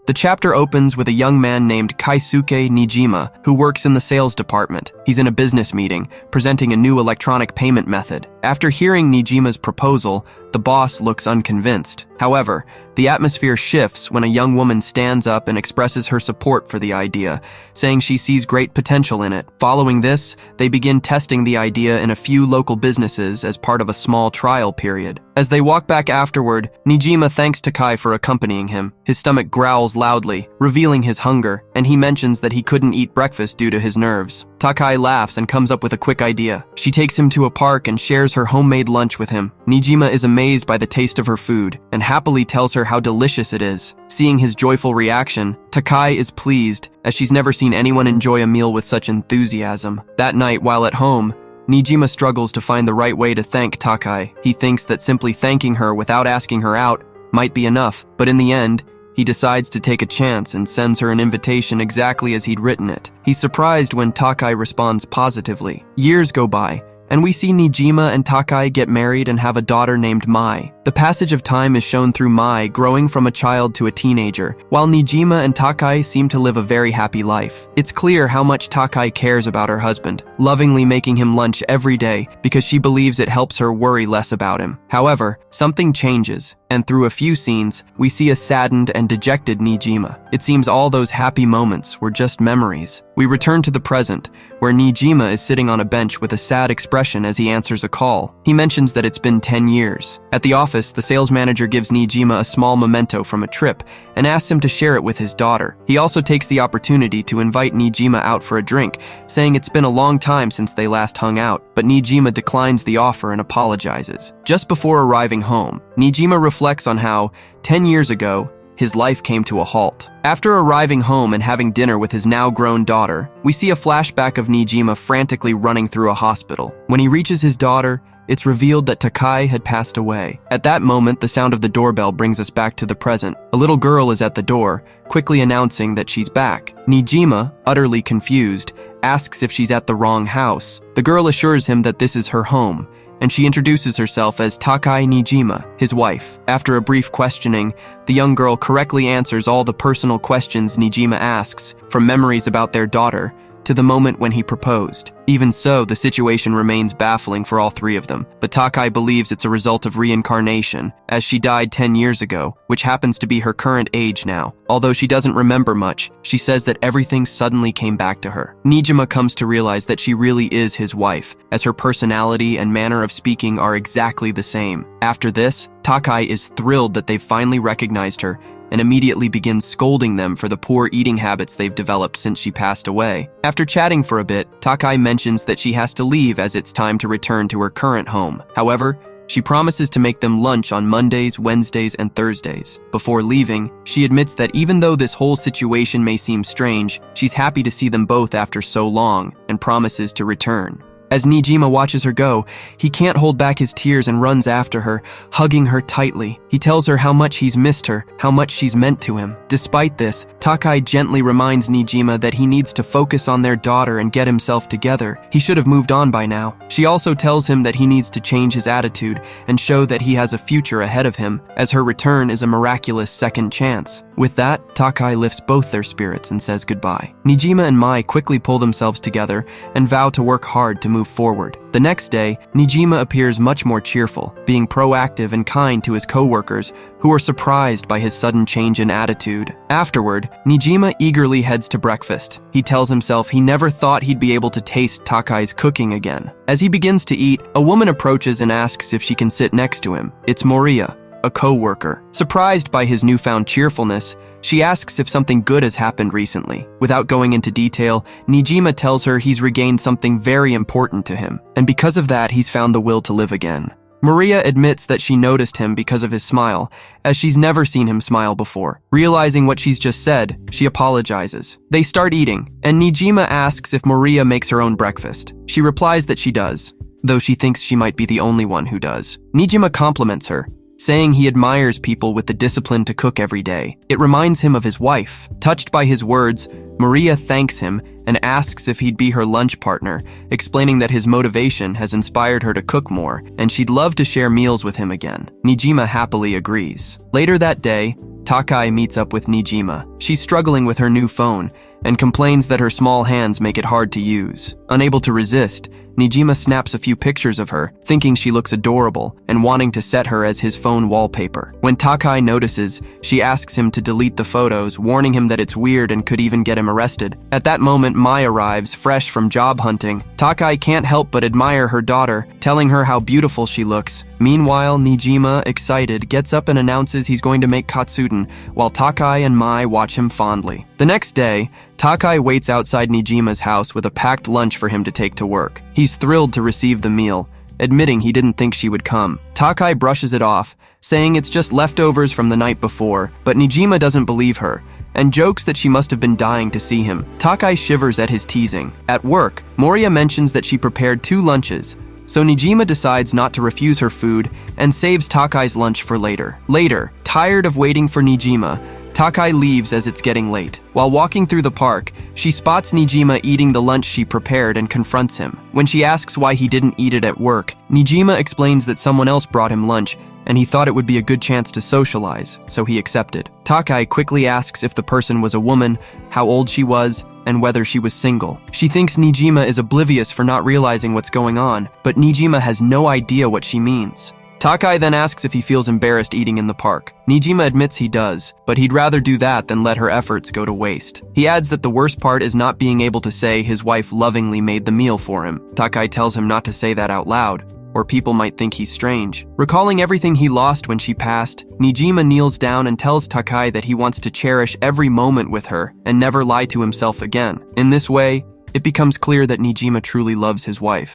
The chapter opens with a young man named Keisuke Nijima, who works in the sales department. He's in a business meeting, presenting a new electronic payment method. After hearing Nijima's proposal, the boss looks unconvinced. However, the atmosphere shifts when a young woman stands up and expresses her support for the idea, saying she sees great potential in it. Following this, they begin testing the idea in a few local businesses as part of a small trial period. As they walk back afterward, Nijima thanks Takai for accompanying him. His stomach growls loudly, revealing his hunger, and he mentions that he couldn't eat breakfast due to his nerves. Takai laughs and comes up with a quick idea. She takes him to a park and shares her homemade lunch with him. Nijima is amazed by the taste of her food and happily tells her how delicious it is. Seeing his joyful reaction, Takai is pleased, as she's never seen anyone enjoy a meal with such enthusiasm. That night, while at home, Nijima struggles to find the right way to thank Takai. He thinks that simply thanking her without asking her out might be enough, but in the end, he decides to take a chance and sends her an invitation exactly as he'd written it. He's surprised when Takai responds positively. Years go by, and we see Nijima and Takai get married and have a daughter named Mai. The passage of time is shown through Mai growing from a child to a teenager, while Nijima and Takai seem to live a very happy life. It's clear how much Takai cares about her husband, lovingly making him lunch every day because she believes it helps her worry less about him. However, something changes, and through a few scenes, we see a saddened and dejected Nijima. It seems all those happy moments were just memories. We return to the present, where Nijima is sitting on a bench with a sad expression as he answers a call. He mentions that it's been 10 years. At the office, the sales manager gives Nijima a small memento from a trip and asks him to share it with his daughter. He also takes the opportunity to invite Nijima out for a drink, saying it's been a long time since they last hung out, but Nijima declines the offer and apologizes. Just before arriving home, Nijima reflects on how, 10 years ago, his life came to a halt. After arriving home and having dinner with his now-grown daughter, we see a flashback of Nijima frantically running through a hospital. When he reaches his daughter, it's revealed that Takai had passed away. At that moment, the sound of the doorbell brings us back to the present. A little girl is at the door, quickly announcing that she's back. Nijima, utterly confused, asks if she's at the wrong house. The girl assures him that this is her home, and she introduces herself as Takai Nijima, his wife. After a brief questioning, the young girl correctly answers all the personal questions Nijima asks, from memories about their daughter to the moment when he proposed. Even so, the situation remains baffling for all three of them, but Takai believes it's a result of reincarnation, as she died 10 years ago, which happens to be her current age now. Although she doesn't remember much, she says that everything suddenly came back to her. Nijima comes to realize that she really is his wife, as her personality and manner of speaking are exactly the same. After this, Takai is thrilled that they've finally recognized her, and immediately begins scolding them for the poor eating habits they've developed since she passed away. After chatting for a bit, Takai mentions that she has to leave as it's time to return to her current home. However, she promises to make them lunch on Mondays, Wednesdays, and Thursdays. Before leaving, she admits that even though this whole situation may seem strange, she's happy to see them both after so long and promises to return. As Nijima watches her go, he can't hold back his tears and runs after her, hugging her tightly. He tells her how much he's missed her, how much she's meant to him. Despite this, Takai gently reminds Nijima that he needs to focus on their daughter and get himself together. He should have moved on by now. She also tells him that he needs to change his attitude and show that he has a future ahead of him, as her return is a miraculous second chance. With that, Takai lifts both their spirits and says goodbye. Nijima and Mai quickly pull themselves together and vow to work hard to move forward. The next day, Nijima appears much more cheerful, being proactive and kind to his co-workers, who are surprised by his sudden change in attitude. Afterward, Nijima eagerly heads to breakfast. He tells himself he never thought he'd be able to taste Takai's cooking again. As he begins to eat, a woman approaches and asks if she can sit next to him. It's Moriya, a co-worker. Surprised by his newfound cheerfulness, she asks if something good has happened recently. Without going into detail, Nijima tells her he's regained something very important to him, and because of that, he's found the will to live again. Moriya admits that she noticed him because of his smile, as she's never seen him smile before. Realizing what she's just said, she apologizes. They start eating, and Nijima asks if Moriya makes her own breakfast. She replies that she does, though she thinks she might be the only one who does. Nijima compliments her, saying he admires people with the discipline to cook every day. It reminds him of his wife. Touched by his words, Moriya thanks him and asks if he'd be her lunch partner, explaining that his motivation has inspired her to cook more and she'd love to share meals with him again. Nijima happily agrees. Later that day, Takai meets up with Nijima. She's struggling with her new phone and complains that her small hands make it hard to use. Unable to resist, Nijima snaps a few pictures of her, thinking she looks adorable and wanting to set her as his phone wallpaper. When Takai notices, she asks him to delete the photos, warning him that it's weird and could even get him arrested. At that moment, Mai arrives, fresh from job hunting. Takai can't help but admire her daughter, telling her how beautiful she looks. Meanwhile, Nijima, excited, gets up and announces he's going to make katsudon, while Takai and Mai watch him fondly. The next day, Takai waits outside Nijima's house with a packed lunch for him to take to work. He's thrilled to receive the meal, admitting he didn't think she would come. Takai brushes it off, saying it's just leftovers from the night before, but Nijima doesn't believe her, and jokes that she must have been dying to see him. Takai shivers at his teasing. At work, Moria mentions that she prepared 2 lunches, so Nijima decides not to refuse her food and saves Takai's lunch for later. Later, tired of waiting for Nijima, Takai leaves as it's getting late. While walking through the park, she spots Nijima eating the lunch she prepared and confronts him. When she asks why he didn't eat it at work, Nijima explains that someone else brought him lunch and he thought it would be a good chance to socialize, so he accepted. Takai quickly asks if the person was a woman, how old she was, and whether she was single. She thinks Nijima is oblivious for not realizing what's going on, but Nijima has no idea what she means. Takai then asks if he feels embarrassed eating in the park. Nijima admits he does, but he'd rather do that than let her efforts go to waste. He adds that the worst part is not being able to say his wife lovingly made the meal for him. Takai tells him not to say that out loud, or people might think he's strange. Recalling everything he lost when she passed, Nijima kneels down and tells Takai that he wants to cherish every moment with her and never lie to himself again. In this way, it becomes clear that Nijima truly loves his wife.